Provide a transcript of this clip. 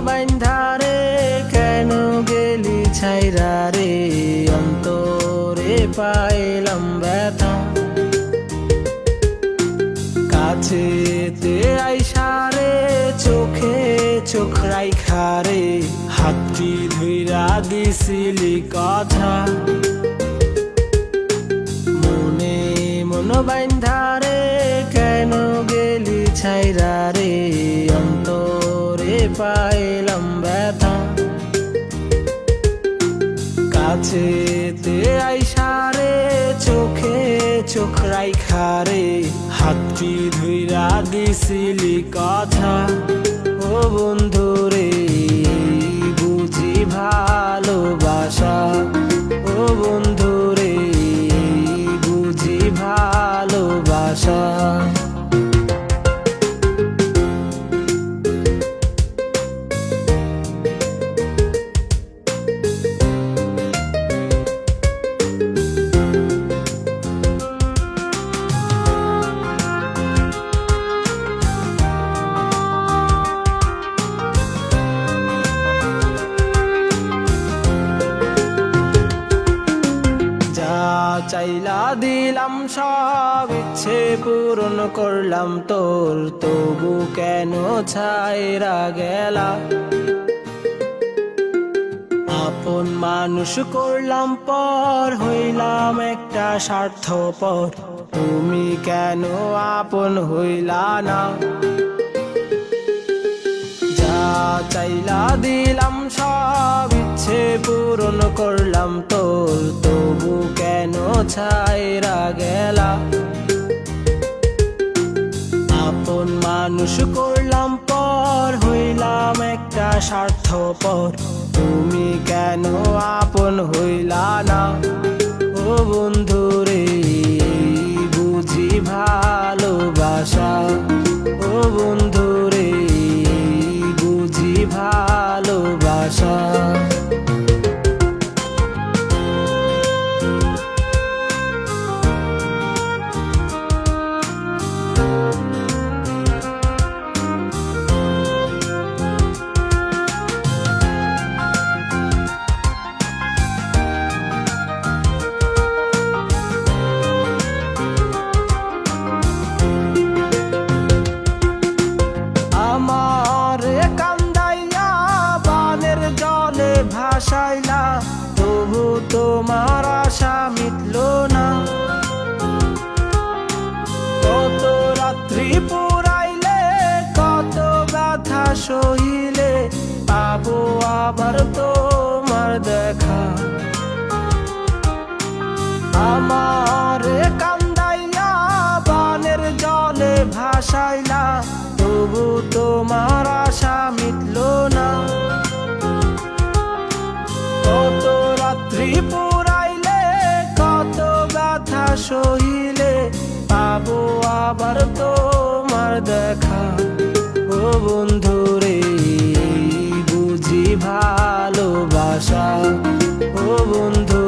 বাইন্ধারে কেন গেলি ছাইরা রে, অন্তরে পাইলাম ব্যথা। কাছেতে আইসারে চোখে চোখ রাইখারে, হাতটি ধইরা দিছিলি কথা। মনে মন বাইন্ধারে কেন গেলি ছাইরা রে, অন্তরে পাইলাম ব্যথা। কাছেতে আইসারে চোখে চোখ রাইখারে, হাতটি ধইরা দিছিলি কথা। ও বন্ধুরে বুঝি ভালোবাসা, ও বন্ধুরে বুঝি ভালোবাসা। চাইলা দিলাম সব ইচ্ছে পূরণ করলাম তোর, তবু কেন ছাইরা গেলা। আপন মানুষ করলাম পর, হইলাম একটা স্বার্থপর, তুমি কেন আপন হইলা না। যা চাইলা দিলাম সব ইচ্ছে পূরণ করলাম তোর, তবু কেন ছাইরা গেলা। আপন মানুষ করলাম পর, হইলাম একটা স্বার্থপর, তুমি কেন আপন হইলা না। ও বন্ধুরে বুঝি ভালোবাসা, ও বন্ধুরে বুঝি ভালোবাসা। ভাসাইলা তবু তোমার আশা মিটল না। কত রাত্রি পুরাইলে কত ব্যথা সহিলে, পাবো আবার তোমার দেখা। আমার কান্দাইয়া বানের জলে ভাসাইলা, তবু তোমার আশা মিটল না। কত রাত্রি পুরাইলে কত ব্যথা সহিলে, পাবো আবার তোমার দেখা। ও বন্ধুরে বুঝি ভালোবাসা, ও বন্ধু